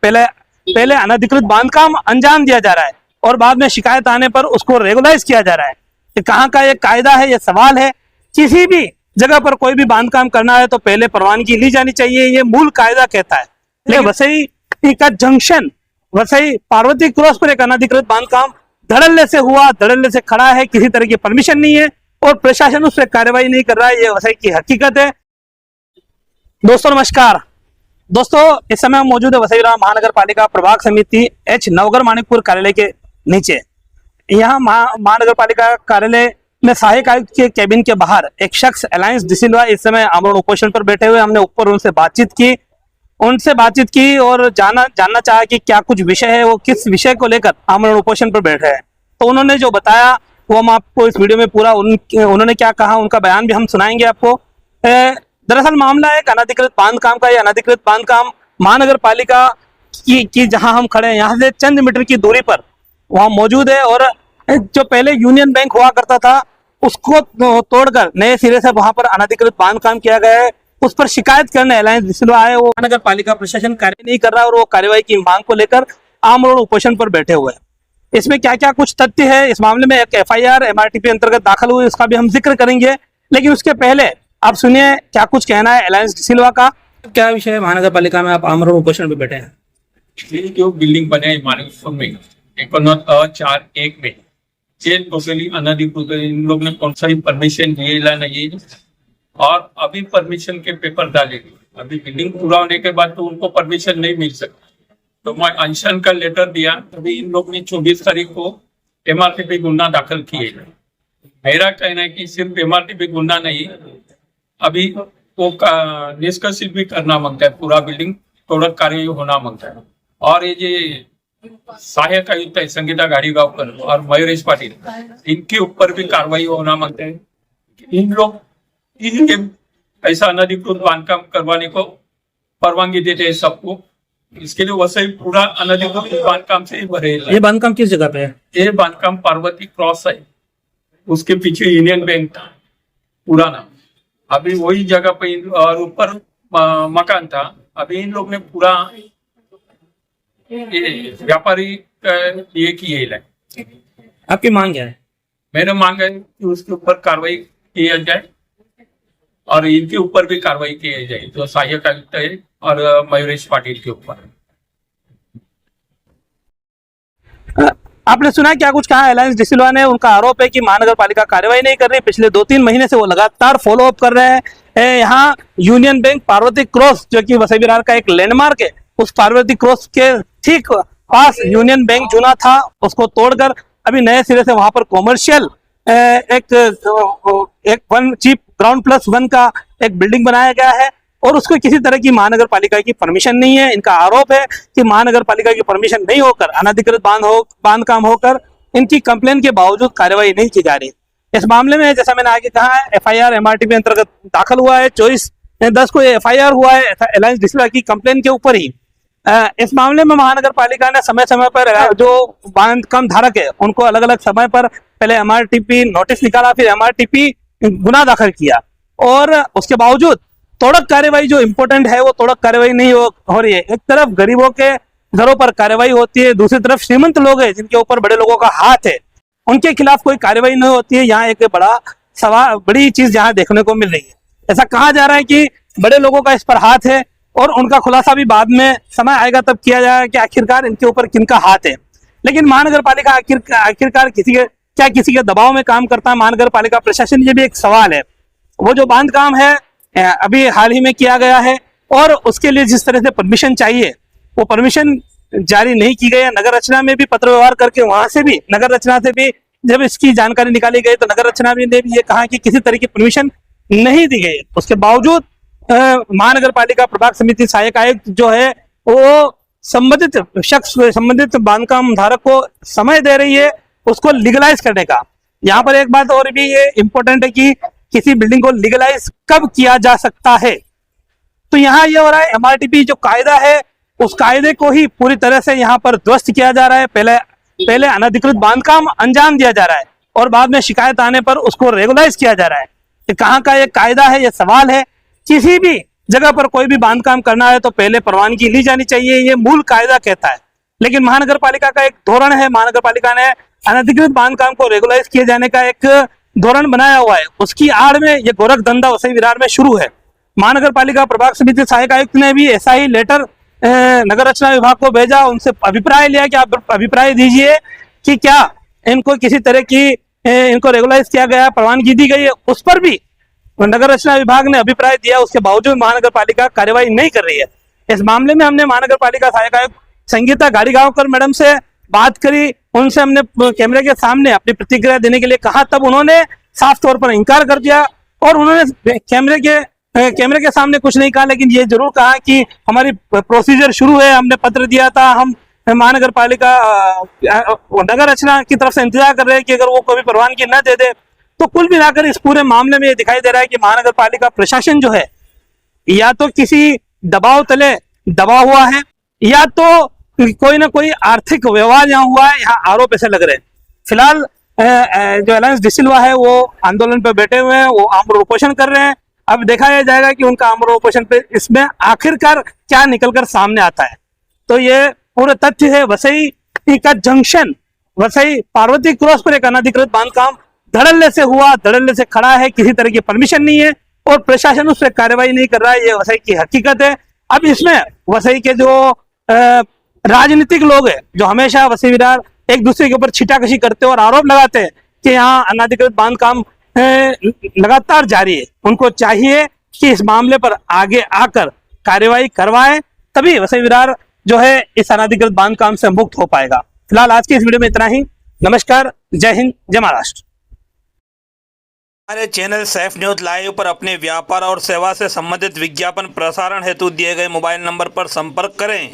पहले पहले अनधिकृत बांधकाम अंजाम दिया जा रहा है और बाद में शिकायत आने पर उसको रेगुलाइज किया जा रहा है। ये कहाँ का ये कायदा है, ये सवाल है। किसी भी जगह पर कोई भी बांधकाम करना है तो पहले परवानगी ली जानी चाहिए, ये मूल कायदा कहता है। लेकिन वसई का जंक्शन, वसई पार्वती क्रॉस पर एक अनधिकृत बांधकाम धड़ल्ले से हुआ, धड़ल्ले से खड़ा है, किसी तरह की परमिशन नहीं है और प्रशासन उस पर कार्रवाई नहीं कर रहा है। ये वसई की हकीकत है। दोस्तों नमस्कार। दोस्तों इस समय मौजूद है वसई महानगर पालिका प्रभाग समिति एच नवगर मानिकपुर कार्यालय के नीचे। यहाँ महानगर पालिका कार्यालय में सहायक आयुक्त के केबिन के बाहर एक शख्स अलायंस डिसिल्वा इस समय आमरण उपोषण पर बैठे हुए। हमने ऊपर उनसे बातचीत की और जानना चाहा कि क्या कुछ विषय है, वो किस विषय को लेकर आमरण उपोषण पर बैठे हैं। तो उन्होंने जो बताया वो हम आपको इस वीडियो में पूरा उन्होंने क्या कहा उनका बयान भी हम सुनाएंगे आपको। दरअसल मामला है अनधिकृत बांधकाम का। यह अनधिकृत बांधकाम महानगर पालिका की जहां हम खड़े हैं यहाँ से चंद मीटर की दूरी पर वहां मौजूद है और जो पहले यूनियन बैंक हुआ करता था उसको तोड़कर नए सिरे से वहां पर अनधिकृत बांधकाम किया गया है। उस पर शिकायत करने अलायंस डिसिल्वा आए। वो महानगर पालिका प्रशासन कार्य नहीं कर रहा और वो कार्यवाही की मांग को लेकर आमरण उपोषण पर बैठे हुए हैं। इसमें क्या क्या कुछ तथ्य है, इस मामले में एक FIR MRTP अंतर्गत दाखिल हुई, उसका भी हम जिक्र करेंगे। लेकिन उसके पहले आप सुनिए क्या कुछ कहना है अलायंस डिसिल्वा का। क्या विषय है महानगर पालिका में आप आमरण उपोषण पे बैठे हैं? जो बिल्डिंग बने मानिकपुर में 1941 में ये टोटली अनधिकृत, इन लोग ने कौन सा ही परमिशन दिए नहीं और अभी परमिशन के पेपर डालेंगे। अभी बिल्डिंग पूरा होने के बाद तो उनको परमिशन नहीं मिल सकती। तो मैं अनशन का लेटर दिया, अभी इन लोग ने 24 तारीख को MRTP गुना दाखिल किए। मेरा कहना है कि सिर्फ MRTP गुना नहीं, अभी वो निष्कासित भी करना मांगता है, पूरा बिल्डिंग तोड़क कार्य होना मांगता है। और ये जो सहायक आयुक्त है संगीता गाड़ीगांवकर और मयूरेश पाटिल, इनके ऊपर भी कार्रवाई होना मांगते हैं। इन लोग ऐसा अनधिकृत बांधकाम करवाने को परवानगी देते हैं सबको। इसके लिए वैसे ही पूरा अनधिकृत बांधकाम से ही भरे। ये बांधकाम किस जगह पे है? ये बांधकाम पार्वती क्रॉस है, उसके पीछे यूनियन बैंक था पुराना। अभी वही जगह पे और ऊपर मकान था। अभी इन लोग ने पूरा व्यापारी ये किए। आपकी मांग क्या है? मेरा मांग है कि उसके ऊपर कार्रवाई किया जाए और इनके ऊपर भी कार्रवाई की जाए, जो सहायक आयुक्त है और मयूरेश पाटिल के ऊपर। आपने सुना क्या कुछ कहा अलायंस डिसिल्वा ने। उनका आरोप है कि महानगर पालिका कार्रवाई नहीं कर रही। पिछले 2-3 महीने से वो लगातार फॉलो अप कर रहे हैं। यहाँ यूनियन बैंक पार्वती क्रॉस जो कि वसई विरार का एक लैंडमार्क है, उस पार्वती क्रॉस के ठीक पास यूनियन बैंक चुना था, उसको तोड़कर अभी नए सिरे से वहां पर कॉमर्शियल एक 1 चीप ग्राउंड +1 का एक बिल्डिंग बनाया गया है और उसको किसी तरह की महानगर पालिका की परमिशन नहीं है। इनका आरोप है कि महानगर पालिका की परमिशन नहीं होकर अनधिकृत बांधकाम होकर इनकी कंप्लेन के बावजूद कार्रवाई नहीं की जा रही। इस मामले में जैसा मैंने आगे कहा है FIR MRTP अंतर्गत दाखिल हुआ है। 24/10 को FIR हुआ है अलायंस डिसिल्वा की कंप्लेन के ऊपर ही। इस मामले में महानगर पालिका ने समय समय पर जो बांधकाम धारक है उनको अलग अलग समय पर पहले MRTP नोटिस निकाला, फिर MRTP गुना दाखिल किया और उसके बावजूद तोड़क कार्यवाही जो इम्पोर्टेंट है वो तोड़क कार्यवाही नहीं हो रही है। एक तरफ गरीबों के घरों पर कार्यवाही होती है, दूसरी तरफ श्रीमंत लोग हैं जिनके ऊपर बड़े लोगों का हाथ है, उनके खिलाफ कोई कार्यवाही नहीं होती है। यहाँ एक बड़ी चीज यहाँ देखने को मिल रही है। ऐसा कहा जा रहा है कि बड़े लोगों का इस पर हाथ है और उनका खुलासा भी बाद में समय आएगा तब किया जाएगा कि आखिरकार इनके ऊपर किनका हाथ है। लेकिन महानगर पालिका आखिरकार किसी के दबाव में काम करता है महानगर पालिका प्रशासन, ये भी एक सवाल है। वो जो बांधकाम है अभी हाल ही में किया गया है और उसके लिए जिस तरह से परमिशन चाहिए वो परमिशन जारी नहीं की गई है। नगर रचना में भी पत्र व्यवहार करके वहां से भी नगर रचना से भी जब इसकी जानकारी निकाली गई तो नगर रचना ने भी ये कहा कि किसी तरह की परमिशन नहीं दी गई। उसके बावजूद महानगर पालिका प्रभाग समिति सहायक आयुक्त जो है वो संबंधित बांधकाम धारक को समय दे रही है उसको लीगलाइज करने का। यहाँ पर एक बात और भी ये इम्पोर्टेंट है कि किसी बिल्डिंग को लीगलाइज कब किया जा सकता है। तो यहाँ ये हो रहा है MRTP जो कायदा है उस कायदे को ही पूरी तरह से यहाँ पर ध्वस्त किया जा रहा है। पहले अनधिकृत बांधकाम अंजाम दिया जा रहा है और बाद में शिकायत आने पर उसको रेगुलाइज किया जा रहा है। कहाँ का ये कायदा है, ये सवाल है। किसी भी जगह पर कोई भी बांधकाम करना है तो पहले परवानगी ली जानी चाहिए, ये मूल कायदा कहता है। लेकिन महानगर पालिका का एक धोरण है, महानगर पालिका ने अनधिकृत बांधकाम को रेगुलाइज किए जाने का एक धोरण बनाया हुआ है, उसकी आड़ में ये गोरख धंधा वसई विरार में शुरू है। महानगर पालिका प्रभाग समिति सहायक आयुक्त ने भी ऐसा ही लेटर नगर रचना विभाग को भेजा, उनसे अभिप्राय लिया कि आप अभिप्राय दीजिए कि क्या इनको किसी तरह की इनको रेगुलाइज किया गया, परवानगी दी गई है। उस पर भी नगर रचना विभाग ने अभिप्राय दिया, उसके बावजूद महानगर पालिका कार्यवाही नहीं कर रही है। इस मामले में हमने महानगर पालिका सहायक आयुक्त संगीता गाड़ीगांवकर मैडम से बात करी, उनसे हमने कैमरे के सामने अपनी प्रतिक्रिया देने के लिए कहा, तब उन्होंने साफ तौर पर इनकार कर दिया और उन्होंने कैमरे के सामने कुछ नहीं कहा, लेकिन ये जरूर कहा कि हमारी प्रोसीजर शुरू है, हमने पत्र दिया था, हम महानगर पालिका नगर रचना की तरफ से इंतजार कर रहे हैं कि अगर वो कोई परवानगी न दे दे। तो कुल मिलाकर इस पूरे मामले में ये दिखाई दे रहा है कि महानगर पालिका प्रशासन जो है या तो किसी दबाव तले दबा हुआ है या तो कोई ना कोई आर्थिक व्यवहार यहाँ हुआ है, यहाँ आरोप ऐसे लग रहे हैं। फिलहाल जो अलायंस डिसिल्वा है वो आंदोलन पे बैठे हुए हैं, वो आमरण उपोषण कर रहे हैं। अब देखा जाएगा कि उनका आमरण उपोषण पे इसमें आखिरकार क्या निकलकर सामने आता है। तो ये पूरे तथ्य है, वसई का जंक्शन वसई पार्वती क्रॉस पर एक अनधिकृत बांधकाम धड़ल्ले से हुआ, धड़ल्ले से खड़ा है, किसी तरह की परमिशन नहीं है और प्रशासन उस पर कार्रवाई नहीं कर रहा है, ये वसई की हकीकत है। अब इसमें वसई के जो राजनीतिक लोग हैं, जो हमेशा वसई विरार एक दूसरे के ऊपर छिटाकशी करते हैं और आरोप लगाते हैं कि यहाँ अनधिकृत बांधकाम लगातार जारी है, उनको चाहिए कि इस मामले पर आगे आकर कार्यवाही करवाएं, तभी वसई विरार जो है इस अनधिकृत बांधकाम से मुक्त हो पाएगा। फिलहाल आज की इस वीडियो में इतना ही। नमस्कार, जय हिंद, जय महाराष्ट्र। हमारे चैनल सैफ न्यूज लाइव पर अपने व्यापार और सेवा से संबंधित विज्ञापन प्रसारण हेतु दिए गए मोबाइल नंबर पर संपर्क करें।